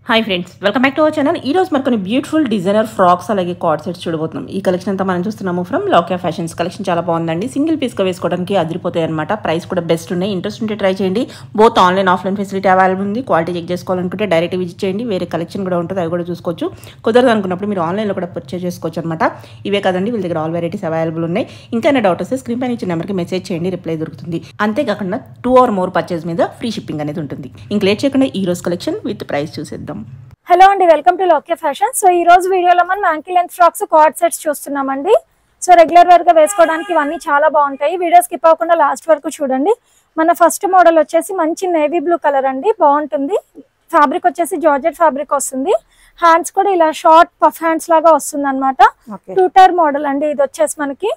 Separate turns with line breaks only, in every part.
Hi friends, welcome back to our channel. ఈ రోజు మనకు బ్యూటిఫుల్ డిజైనర్ ఫ్రాక్స్ అలాగే కార్డ్ సెట్స్ చూడబోతున్నాం. ఈ కలెక్షన్ అంతా మనం చూస్తున్నాము ఫ్రమ్ లోకియా ఫ్యాషన్స్. కలెక్షన్ చాలా బాగుందండి. సింగిల్ పీస్గా వేసుకోవడానికి అదిరిపోతాయి అనమాట. ప్రైస్ కూడా బెస్ట్ ఉన్నాయి. ఇంట్రెస్ట్ ఉంటే ట్రై చేయండి. Both online offline facility available ఉంది. క్వాలిటీ చెక్ చేసుకోవాలనుకుంటే డైరెక్ట్ విజిట్ చేయండి. వేరే కలెక్షన్ కూడా ఉంటుంది, అవి కూడా చూసుకోవచ్చు. కుదరదు అనుకున్నప్పుడు మీరు ఆన్లైన్లో కూడా పర్చేస్ చేసుకోవచ్చు అనమాట. ఇవే కదండి, వీళ్ళ దగ్గర ఆల్ వెరైటీస్ అవైలబుల్ ఉన్నాయి. ఇంకా డౌట్ వస్తే స్క్రీన్ పైన ఇచ్చిన నెంబర్కి మెసేజ్ చేయండి, రిప్లై దొరుకుతుంది. అంతేకాకుండా 2 or more పర్చేస్ మీద ఫ్రీ షిప్పింగ్ అనేది ఉంటుంది. ఇంక లేట్ చేయకుండా ఈ రోజు కలెక్షన్ విత్ ప్రైస్ చూసేద్దాం.
హలో అండి, వెల్కమ్ టు లోకియా ఫ్యాషన్. సో ఈ రోజు వీడియోలో మనం ankle length frocks card sets చూస్తున్నామండి. సో రెగ్యులర్ వేర్ గా వేసుకోవడానికి ఇవన్నీ చాలా బాగుంటాయి. వీడియో స్కిప్ అవ్వకుండా లాస్ట్ వరకు చూడండి. మన ఫస్ట్ మోడల్ వచ్చేసి మంచి నేవీ బ్లూ కలర్ అండి, బాగుంటుంది. ఫ్యాబ్రిక్ వచ్చేసి జార్జెట్ ఫ్యాబ్రిక్ వస్తుంది. హ్యాండ్స్ కూడా ఇలా షార్ట్ పఫ్ హ్యాండ్స్ లాగా వస్తుంది అనమాట. 2 టైర్ మోడల్ అండి. ఇది వచ్చేసి మనకి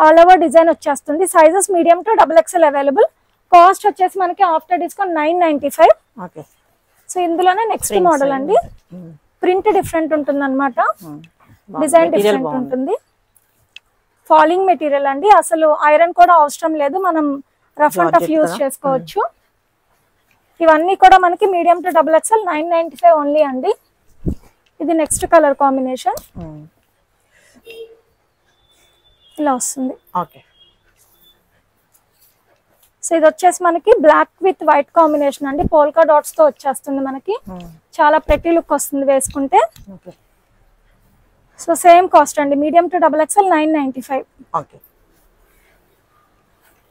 ఆల్ ఓవర్ డిజైన్ వచ్చేస్తుంది. Sizes medium to XXL available. Cost వచ్చేసి మనకి ఆఫ్టర్ డిస్కౌంట్ 995. సో ఇందులోనే నెక్స్ట్ మోడల్ అండి. ప్రింట్ డిఫరెంట్ ఉంటుంది అనమాట, డిజైన్ డిఫరెంట్ ఉంటుంది. ఫాలింగ్ మెటీరియల్ అండి, అసలు ఐరన్ కూడా అవసరం లేదు, మనం రఫ్ అండ్ టఫ్ యూజ్ చేసుకోవచ్చు. ఇవన్నీ కూడా మనకి మీడియం టు XXL 995 ఓన్లీ అండి. ఇది నెక్స్ట్ కలర్ కాంబినేషన్ ఇలా వస్తుంది. సో ఇది వచ్చేసి మనకి బ్లాక్ విత్ వైట్ కాంబినేషన్ అండి, పోల్కా డాట్స్ తో వచ్చేస్తుంది. మనకి చాలా ప్రెటీ లుక్ వస్తుంది వేసుకుంటే. సో సేమ్ కాస్ట్ అండి, మీడియం టు XXL 995.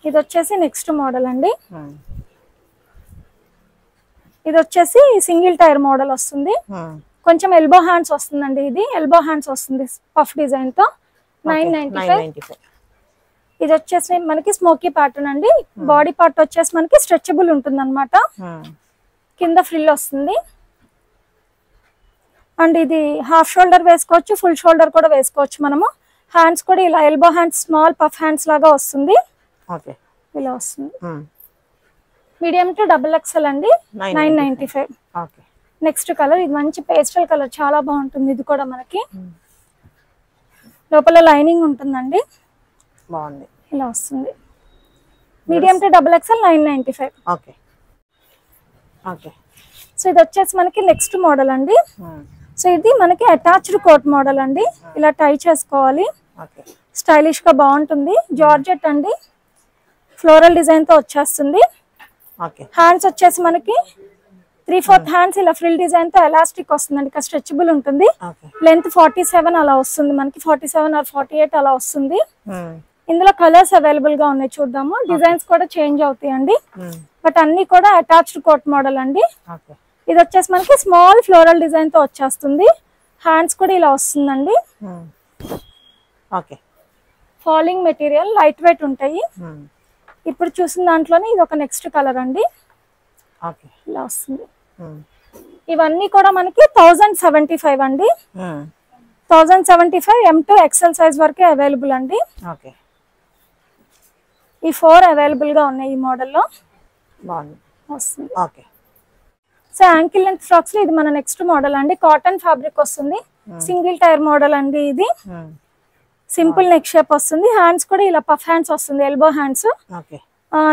ఇది వచ్చేసి నెక్స్ట్ మోడల్ అండి. ఇది వచ్చేసి సింగిల్ టైర్ మోడల్ వస్తుంది. కొంచెం ఎల్బో హ్యాండ్స్ వస్తుందండి. ఇది ఎల్బో హ్యాండ్స్ వస్తుంది పఫ్ డిజైన్ తో. 995. ఇది వచ్చేసి మనకి స్మోకీ ప్యాటర్న్ అండి. బాడీ పార్ట్ వచ్చేసి మనకి స్ట్రెచబుల్ ఉంటుంది అనమాట. కింద ఫ్రిల్ వస్తుంది. అండ్ ఇది హాఫ్ షోల్డర్ వేసుకోవచ్చు, ఫుల్ షోల్డర్ కూడా వేసుకోవచ్చు మనము. హ్యాండ్స్ కూడా ఇలా elbow hands, small puff hands లాగా వస్తుంది. ఇలా వస్తుంది. మీడియం టు XXL అండి, 995. నెక్స్ట్ కలర్ ఇది మంచి పేస్టల్ కలర్, చాలా బాగుంటుంది. ఇది కూడా మనకి లోపల లైనింగ్ ఉంటుందండి,
బాగుంది.
ఇలా వస్తుంది. Medium to XXL 995. సో ఇది వచ్చేసి మనకి నెక్స్ట్ మోడల్ అండి. సో ఇది మనకి అటాచ్డ్ కోట్ మోడల్ అండి. ఇలా టై చేసుకోవాలి, స్టైలిష్ గా బాగుంటుంది. జార్జెట్ అండి, ఫ్లోరల్ డిజైన్ తో వచ్చేస్తుంది. హ్యాండ్స్ వచ్చేసి మనకి 3/4 హ్యాండ్స్ ఇలా ఫ్రిల్ డిజైన్ తో ఎలాస్టిక్ వస్తుందండి, ఇక్కడ స్ట్రెచబుల్ ఉంటుంది. లెంత్ 47 అలా వస్తుంది మనకి, 47 or 48 అలా వస్తుంది. ఇందులో కలర్స్ అవైలబుల్ గా ఉన్నాయి, చూద్దాము. డిజైన్స్ కూడా చేంజ్ అవుతాయండి, బట్ అన్ని కూడా అటాచ్డ్ కోట్ మోడల్ అండి. ఇది వచ్చేసి మనకి స్మాల్ ఫ్లోరల్ డిజైన్ తో వచ్చేస్తుంది. హ్యాండ్స్ కూడా ఇలా వస్తుందండి. ఫాలింగ్ మెటీరియల్, లైట్ వెయిట్ ఉంటాయి. ఇప్పుడు చూసిన దాంట్లోనే ఇది ఒక నెక్స్ట్ కలర్ అండి, ఇలా వస్తుంది. ఇవన్నీ కూడా మనకి 1075 అండి. 1075 M to XL సైజ్ వరకే అవైలబుల్ అండి. ఈ 4 అవైలబుల్ గా ఉన్నాయి ఈ మోడల్లో వస్తుంది. సో యాంకిల్ లెంత్ ఫ్రాక్స్ లో ఇది మన నెక్స్ట్ మోడల్ అండి. కాటన్ ఫ్యాబ్రిక్ వస్తుంది, సింగిల్ టైర్ మోడల్ అండి. ఇది సింపుల్ నెక్ షేప్ వస్తుంది. హ్యాండ్స్ కూడా ఇలా పఫ్ హ్యాండ్స్ వస్తుంది, ఎల్బో హ్యాండ్స్.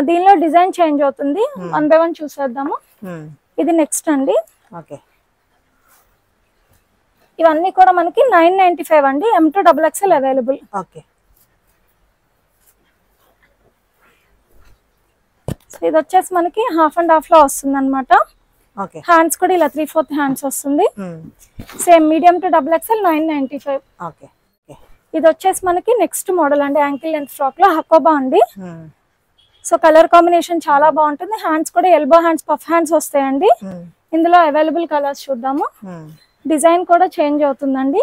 దీనిలో డిజైన్ చేంజ్ అవుతుంది, 1 by 1 చూసేద్దాము. ఇది నెక్స్ట్ అండి. ఇవన్నీ కూడా మనకి 995 అండి, M to XXL available. So ఇది వచ్చేసి మనకి హాఫ్ అండ్ హాఫ్ లో వస్తుంది అనమాట. హ్యాండ్స్ కూడా ఇలా 3/4 హ్యాండ్స్ వస్తుంది. Same medium to XXL 995. ఇది వచ్చేసి మనకి నెక్స్ట్ మోడల్ అండి, యాంకిల్ లెంత్ ఫ్రాక్ లో హకోబా అండి. సో కలర్ కాంబినేషన్ చాలా బాగుంటుంది. హ్యాండ్స్ కూడా ఎల్బో హ్యాండ్స్, పఫ్ హ్యాండ్స్ వస్తాయండి. ఇందులో అవైలబుల్ కలర్స్ చూద్దాము. డిజైన్ కూడా చేంజ్ అవుతుందండి.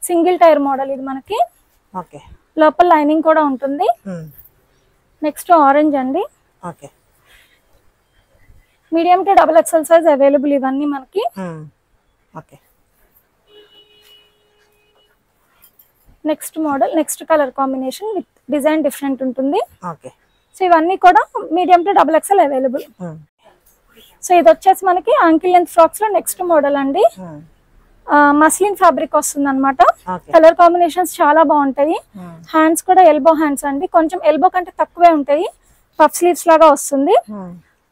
సింగిల్ టైర్ మోడల్ ఇది మనకి. లోపల లైనింగ్ కూడా ఉంటుంది. నెక్స్ట్ ఆరెంజ్ అండి, medium to XXL size available ఇవన్నీ మనకి. Next model, next colour combination with design different ఉంటుంది. సో ఇవన్నీ కూడా medium to XXL available. So ఇది వచ్చేసి మనకి యాంకిల్ లెంత్ ఫ్రాక్స్ లో నెక్స్ట్ మోడల్ అండి. మస్లిన్ ఫ్యాబ్రిక్ వస్తుంది అనమాట. కలర్ కాంబినేషన్స్ చాలా బాగుంటాయి. హ్యాండ్స్ కూడా ఎల్బో హ్యాండ్స్ అండి, కొంచెం ఎల్బో కంటే తక్కువే ఉంటాయి. పఫ్ స్లీవ్స్ లాగా వస్తుంది.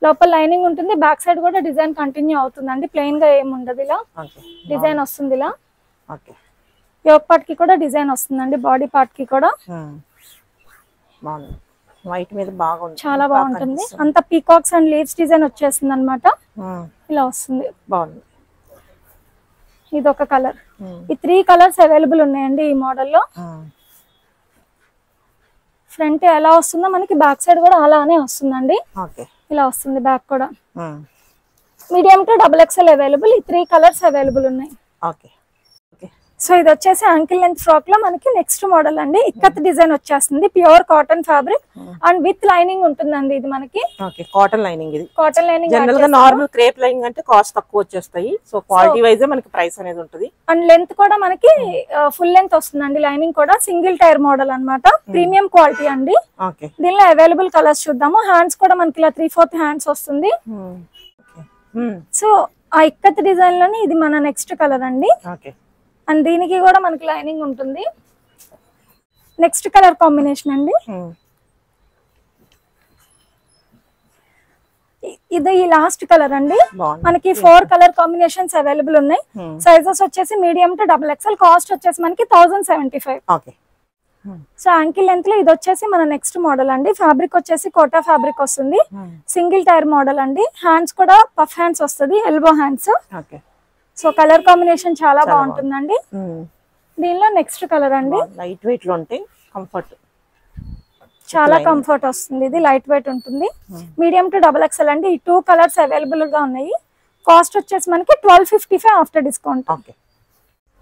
లోపల లైనింగ్ ఉంటుంది, బ్యాక్ సైడ్ కూడా డిజైన్ కంటిన్యూ అవుతుందండి, ప్లెయిన్ గా ఏమి ఉండదు, ఇలా డిజైన్ వస్తుంది ఇలా. యోక్ పార్ట్ కి కూడా డిజైన్ వస్తుందండి, బాడీ పార్ట్ కి కూడా
వైట్ మీద బాగుంది,
చాలా బాగుంటుంది. అంత పీకాక్స్ అండ్ లీవ్స్ డిజైన్ వచ్చేస్తుంది అనమాట, ఇలా వస్తుంది, బాగుంది. ఇది ఒక కలర్. ఈ 3 కలర్స్ అవైలబుల్ ఉన్నాయండి ఈ మోడల్లో. ఫ్రంట్ ఎలా వస్తుందో మనకి బ్యాక్ సైడ్ కూడా అలానే వస్తుందండి, ఇలా వస్తుంది బ్యాక్ కూడా. Medium to XXL available. ఈ 3 కలర్స్ అవైలబుల్ ఉన్నాయి. సో ఇది వచ్చేసి యాంకిల్ లెంత్ ఫ్రాక్ లో మనకి నెక్స్ట్ మోడల్ అండి. ఇక్కత్ డిజైన్ వచ్చేస్తుంది, pure cotton fabric and with lining ఉంటుందండి. ఇది మనకి
కాటన్ లైనింగ్. ఇది
కాటన్ లైనింగ్.
జనరల్ గా నార్మల్ క్రేప్ లైనింగ్ అంటే కాస్ట్ తక్కువ వచ్చేస్తాయి, సో క్వాలిటీ వైజ్ మనకి ప్రైస్ అనేది ఉంటుంది.
అండ్ లెంత్ కూడా మనకి ఫుల్ లెంత్ వస్తుందండి. లైనింగ్ కూడా సింగిల్ టైర్ మోడల్ అన్నమాట, ప్రీమియం క్వాలిటీ అండి. దీనిలో అవైలబుల్ కలర్స్ చూద్దాము. హ్యాండ్స్ కూడా మనకి ఇలా 3/4 హ్యాండ్స్ వస్తుంది. సో ఆ ఇక్కత్ డిజైన్ లోని ఇది మన నెక్స్ట్ కలర్ అండి. అండ్ దీనికి కూడా మనకి లైనింగ్ ఉంటుంది. నెక్స్ట్ కలర్ కాంబినేషన్ అండి. ఇది ఈ లాస్ట్ కలర్ అండి. మనకి 4 కలర్ కాంబినేషన్స్ అవైలబుల్ ఉన్నాయి. సైజెస్ వచ్చేసి మీడియం టు XXL. కాస్ట్ వచ్చేసి మనకి 1075. సో యాంకిల్ లెంత్ లో ఇది వచ్చేసి మన నెక్స్ట్ మోడల్ అండి. ఫ్యాబ్రిక్ వచ్చేసి కోటా ఫ్యాబ్రిక్ వస్తుంది, సింగిల్ టైర్ మోడల్ అండి. హ్యాండ్స్ కూడా పఫ్ హ్యాండ్స్ వస్తుంది, elbow hands. So colour combination చాలా బాగుంటుందండి. దీనిలో నెక్స్ట్ కలర్ అండి.
లైట్ వెయిట్ లో ఉంటాయి, కంఫర్ట్
చాలా కంఫర్ట్ వస్తుంది. ఇది లైట్ వెయిట్ ఉంటుంది, మీడియం టు XXL అండి. ఈ 2 కలర్స్ అవైలబుల్ గా ఉన్నాయి. కాస్ట్ వచ్చేసి మనకి 1255 ఆఫ్టర్ డిస్కౌంట్.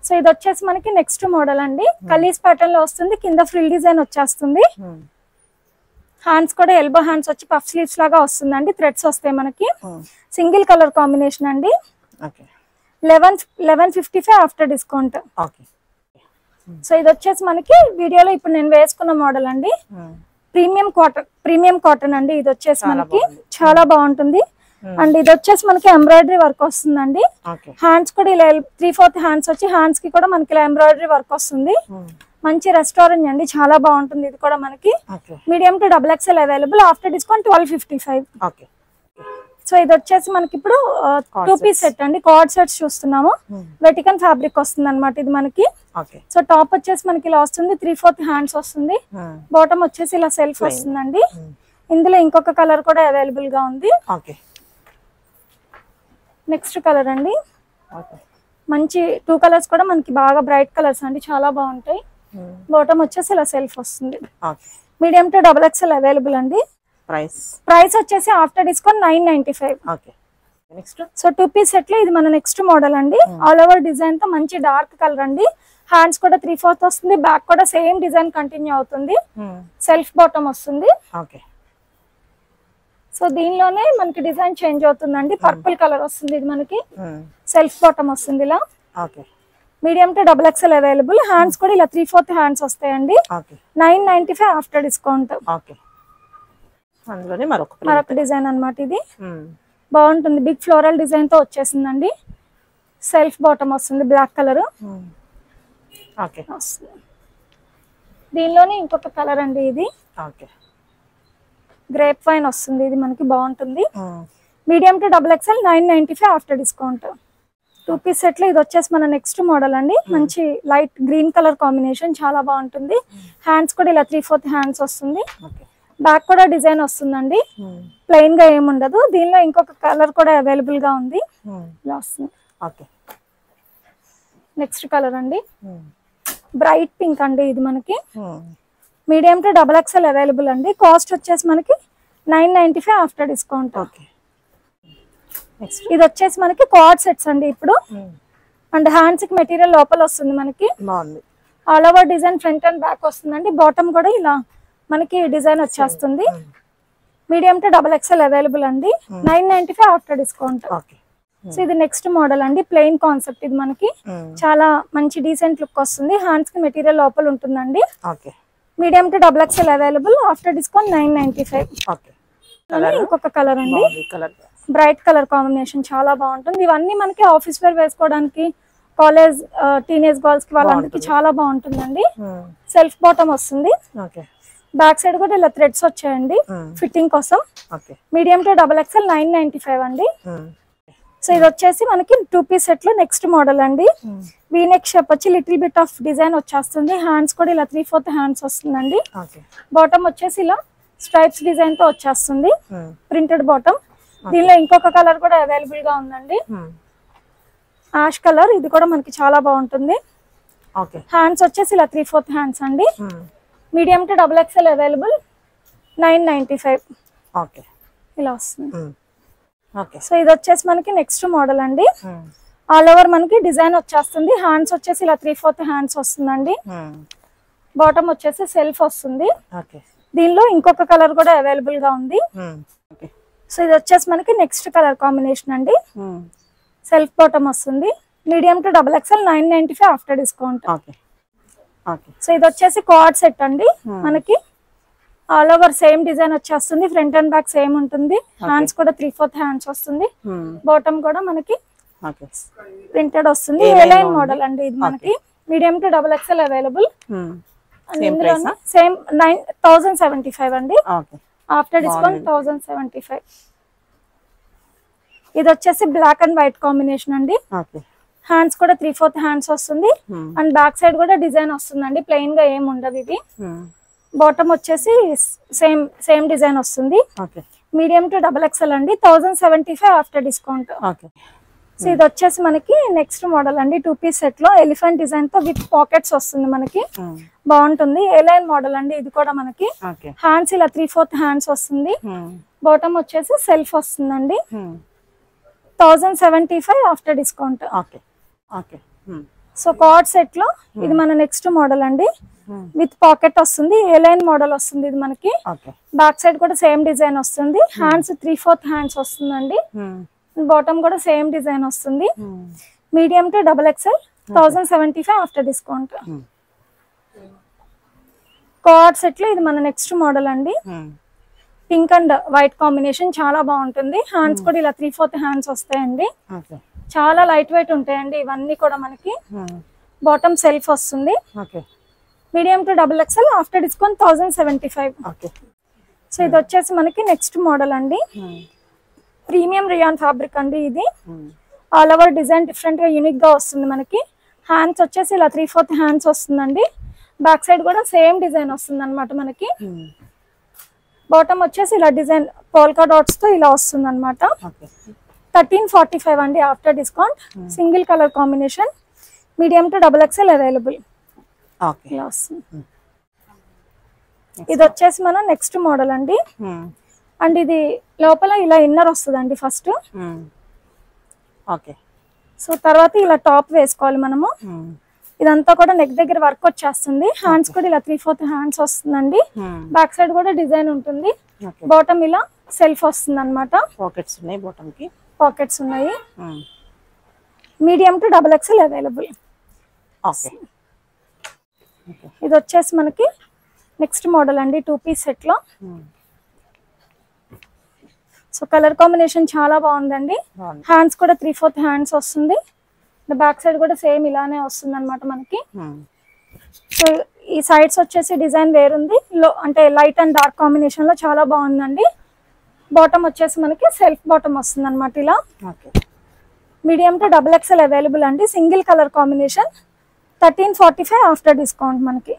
సో ఇది వచ్చేసి మనకి నెక్స్ట్ మోడల్ అండి. కలీస్ ప్యాటర్న్ లో వస్తుంది, కింద ఫ్రిల్ డిజైన్ వచ్చేస్తుంది. హ్యాండ్స్ కూడా ఎల్బో హ్యాండ్స్ వచ్చి పఫ్ స్లీవ్స్ లాగా వస్తుందండి, థ్రెడ్స్ వస్తాయి మనకి. సింగిల్ కలర్ కాంబినేషన్ అండి. 1155 ఆఫ్టర్ డిస్కౌంట్. సో ఇది వచ్చేసి మనకి వీడియోలో ఇప్పుడు నేను వేసుకున్న మోడల్ అండి. ప్రీమియం కాటన్ అండి. ఇది వచ్చేసి మనకి చాలా బాగుంటుంది. అండ్ ఇది వచ్చేసి మనకి ఎంబ్రాయిడరీ వర్క్ వస్తుందండి. హ్యాండ్స్ కూడా ఇలా 3/4 హ్యాండ్స్ వచ్చి హ్యాండ్స్ కి కూడా మనకి ఇలా ఎంబ్రాయిడరీ వర్క్ వస్తుంది. మంచి రెస్టారెంట్ అండి, చాలా బాగుంటుంది. ఇది కూడా మనకి medium to XXL available. After discount 1255. So ఇది వచ్చేసి మనకి ఇప్పుడు 2 పీస్ సెట్ అండి. కార్డ్ సెట్స్ చూస్తున్నాము. వెటికన్ ఫ్యాబ్రిక్ వస్తుంది అనమాట ఇది మనకి. సో టాప్ వచ్చేసి మనకి ఇలా వస్తుంది, 3/4 హ్యాండ్స్ వస్తుంది. బాటమ్ వచ్చేసి ఇలా సెల్ఫ్ వస్తుందండి. ఇందులో ఇంకొక కలర్ కూడా అవైలబుల్ గా ఉంది. నెక్స్ట్ కలర్ అండి. మంచి 2 కలర్స్ కూడా మనకి బాగా బ్రైట్ కలర్స్ అండి, చాలా బాగుంటాయి. బాటమ్ వచ్చేసి ఇలా సెల్ఫ్ వస్తుంది. మీడియం టు XXL అవైలబుల్ అండి. ప్రైస్ వచ్చేసి after discount 995. So 2 piece set లో ఇది మన నెక్స్ట్ మోడల్ అండి. ఆల్ ఓవర్ డిజైన్ తో మంచి డార్క్ కలర్ అండి. హ్యాండ్స్ కూడా 3/4 వస్తుంది, బ్యాక్ కూడా సేమ్ డిజైన్ కంటిన్యూ అవుతుంది. సెల్ఫ్ బాటమ్ వస్తుంది. సో దీనిలోనే మనకి డిజైన్ చేంజ్ అవుతుందండి. పర్పుల్ కలర్ వస్తుంది ఇది మనకి. సెల్ఫ్ బాటమ్ వస్తుంది ఇలా. Medium to XXL available. Hands కూడా ఇలా 3/4 హ్యాండ్స్ వస్తాయండి. 995 ఆఫ్టర్ డిస్కౌంట్. మరొక డిజైన్ అన్నమాట ఇది. బాగుంటుంది, బిగ్ ఫ్లోరల్ డిజైన్ తో వచ్చేసిందండి. సెల్ఫ్ బాటమ్ వస్తుంది, బ్లాక్ కలర్. దీనిలోనే ఇంకొక కలర్ అండి. ఇది గ్రేప్ వైన్ వస్తుంది, ఇది మనకి బాగుంటుంది. Medium to XXL 995 after discount. 2 piece set లో ఇది వచ్చేసి మన నెక్స్ట్ మోడల్ అండి. మంచి లైట్ గ్రీన్ కలర్ కాంబినేషన్, చాలా బాగుంటుంది. హ్యాండ్స్ కూడా ఇలా 3/4 హ్యాండ్స్ వస్తుంది. బ్యాక్ కూడా డిజైన్ వస్తుందండి, ప్లెయిన్ గా ఏముండదు. దీనిలో ఇంకొక కలర్ కూడా అవైలబుల్ గా ఉంది, ఇలా వస్తుంది. నెక్స్ట్ కలర్ అండి, బ్రైట్ పింక్ అండి. ఇది మనకి మీడియం టు XXL అవైలబుల్ అండి. కాస్ట్ వచ్చేసి మనకి 995 ఆఫ్టర్ డిస్కౌంట్. ఇది వచ్చేసి మనకి కార్డ్ సెట్స్ అండి ఇప్పుడు. అండ్ హ్యాండ్స్ కి మెటీరియల్ లోపల వస్తుంది మనకి. All over design front and back వస్తుందండి. బాటమ్ కూడా ఇలా మనకి డిజైన్ వచ్చేస్తుంది. మీడియం టు XXL అవైలబుల్ అండి. 995 ఆఫ్టర్ డిస్కౌంట్. సో ఇది నెక్స్ట్ మోడల్ అండి. ప్లెయిన్ కాన్సెప్ట్ ఇది మనకి. చాలా మంచి డీసెంట్ లుక్ వస్తుంది. హ్యాండ్స్ కి మెటీరియల్ లోపల ఉంటుందండి. Medium to XXL available. After discount 995. ఇంకొక కలర్ అండి, బ్రైట్ కలర్ కాంబినేషన్, చాలా బాగుంటుంది. ఇవన్నీ మనకి ఆఫీస్ వేర్ వేసుకోవడానికి, కాలేజ్ టీనేజ్ గర్ల్స్ కి వాళ్ళందరికి చాలా బాగుంటుందండి. సెల్ఫ్ బాటమ్ వస్తుంది. బ్యాక్ సైడ్ కూడా ఇలా థ్రెడ్స్ వచ్చాయండి ఫిట్టింగ్ కోసం. మీడియం టు XXL 995 అండి. సో ఇది వచ్చేసి మనకి 2 పీస్ సెట్ లో నెక్స్ట్ మోడల్ అండి. వీ నెక్ షేప్ వచ్చి లిటిల్ బిట్ ఆఫ్ డిజైన్ వచ్చేస్తుంది. హ్యాండ్స్ కూడా ఇలా 3/4 హ్యాండ్స్ వస్తుందండి. బాటమ్ వచ్చేసి ఇలా స్ట్రైప్స్ డిజైన్ తో వచ్చేస్తుంది, ప్రింటెడ్ బాటమ్. దీనిలో ఇంకొక కలర్ కూడా అవైలబుల్ గా ఉందండి, యాష్ కలర్. ఇది కూడా మనకి చాలా బాగుంటుంది. హ్యాండ్స్ వచ్చేసి ఇలా 3/4 హ్యాండ్స్ అండి. మీడియం టు XXL అవైలబుల్ 995 ఇలా వస్తుంది. సో ఇది వచ్చేసి మనకి నెక్స్ట్ మోడల్ అండి. ఆల్ ఓవర్ మనకి డిజైన్ వచ్చేస్తుంది. హ్యాండ్స్ వచ్చేసి ఇలా 3/4 హ్యాండ్స్ వస్తుందండి. బాటమ్ వచ్చేసి సెల్ఫ్ వస్తుంది. దీనిలో ఇంకొక కలర్ కూడా అవైలబుల్ గా ఉంది. సో ఇది వచ్చేసి మనకి నెక్స్ట్ కలర్ కాంబినేషన్ అండి. సెల్ఫ్ బాటమ్ వస్తుంది. Medium to XXL 995 after discount. So ఇది వచ్చేసి కార్డ్ సెట్ అండి. మనకి ఆల్ ఓవర్ సేమ్ డిజైన్ వచ్చేస్తుంది. ఫ్రంట్ అండ్ బ్యాక్ సేమ్ ఉంటుంది. హ్యాండ్స్ కూడా 3/4 హ్యాండ్స్ వస్తుంది. బాటమ్ కూడా మనకి ప్రింటెడ్ వస్తుంది. ఏ-లైన్ మోడల్ అండి ఇది మనకి. Medium to XXL available. Same 1075 అండి. After discount 1075. ఇది వచ్చేసి బ్లాక్ అండ్ వైట్ కాంబినేషన్ అండి. హ్యాండ్స్ కూడా 3/4 హ్యాండ్స్ వస్తుంది. అండ్ బ్యాక్ సైడ్ కూడా డిజైన్ వస్తుందండి. ప్లెయిన్ గా ఏం ఉండదు ఇది. బాటమ్ వచ్చేసి సేమ్ డిజైన్ వస్తుంది. మీడియం టు XXL అండి. 1075 ఆఫ్టర్ డిస్కౌంట్. సో ఇది వచ్చేసి మనకి నెక్స్ట్ మోడల్ అండి. 2 పీస్ సెట్ లో ఎలిఫెంట్ డిజైన్ తో విత్ పాకెట్స్ వస్తుంది మనకి. బాగుంటుంది. ఏ-లైన్ మోడల్ అండి ఇది కూడా మనకి. హ్యాండ్స్ ఇలా 3/4 హ్యాండ్స్ వస్తుంది. బాటమ్ వచ్చేసి సెల్ఫ్ వస్తుందండి. 1075 after discount. So card set లో ఇది మన నెక్స్ట్ మోడల్ అండి. విత్ పాకెట్ వస్తుంది. ఏ-లైన్ మోడల్ వస్తుంది ఇది మనకి. బ్యాక్ సైడ్ కూడా సేమ్ డిజైన్ వస్తుంది. హ్యాండ్స్ 3/4 హ్యాండ్స్ వస్తుందండి. బాటమ్ కూడా సేమ్ డిజైన్ వస్తుంది. Medium to XXL 1075 after discount. Card set లో ఇది మన నెక్స్ట్ మోడల్ అండి. పింక్ అండ్ వైట్ కాంబినేషన్ చాలా బాగుంటుంది. హ్యాండ్స్ కూడా ఇలా 3/4 హ్యాండ్స్ వస్తాయండి. చాలా లైట్ వెయిట్ ఉంటాయండి ఇవన్నీ కూడా మనకి. బాటమ్ సెల్ఫ్ వస్తుంది. Medium to XXL after discount 1075. So ఇది వచ్చేసి మనకి నెక్స్ట్ మోడల్ అండి. ప్రీమియం రియాన్ ఫ్యాబ్రిక్ అండి ఇది. ఆల్ ఓవర్ డిజైన్ డిఫరెంట్ గా యూనిక్ గా వస్తుంది మనకి. హ్యాండ్స్ వచ్చేసి ఇలా 3/4 హ్యాండ్స్ వస్తుందండి. బ్యాక్ సైడ్ కూడా సేమ్ డిజైన్ వస్తుంది అనమాట మనకి. బాటమ్ వచ్చేసి ఇలా డిజైన్ పోల్కా డాట్స్ తో ఇలా వస్తుంది అనమాట. 1345 అండి after discount. Single colour combination. Medium to XXL available. ఇలా వస్తుంది. ఇది వచ్చేసి మన నెక్స్ట్ మోడల్ అండి. అండ్ ఇది లోపల ఇలా ఇన్నర్ వస్తుందండి ఫస్ట్. సో తర్వాత ఇలా టాప్ వేసుకోవాలి మనము. ఇదంతా కూడా నెక్ దగ్గర వర్క్ వచ్చేస్తుంది. హ్యాండ్స్ కూడా ఇలా 3/4 హ్యాండ్స్ వస్తుందండి. బ్యాక్ సైడ్ కూడా డిజైన్ ఉంటుంది. బాటమ్ ఇలా సెల్ఫ్ వస్తుంది అనమాట.
పాకెట్స్ ఉన్నాయి. బాటమ్ కి
పాకెట్స్ ఉన్నాయి. Medium to XXL available. ఇది వచ్చేసి మనకి నెక్స్ట్ మోడల్ అండి. 2 పీస్ సెట్ లో. సో కలర్ కాంబినేషన్ చాలా బాగుందండి. హ్యాండ్స్ కూడా 3/4 హ్యాండ్స్ వస్తుంది. బ్యాక్ సైడ్ కూడా సేమ్ ఇలానే వస్తుంది అనమాట మనకి. సో ఈ సైడ్స్ వచ్చేసి డిజైన్ వేరుంది. అంటే లైట్ అండ్ డార్క్ కాంబినేషన్ లో చాలా బాగుందండి. బాటమ్ వచ్చేసి మనకి సెల్ఫ్ బాటమ్ వస్తుంది అనమాట ఇలా. మీడియం టు XXL అవైలబుల్ అండి. Single colour combination. 1345 after discount మనకి.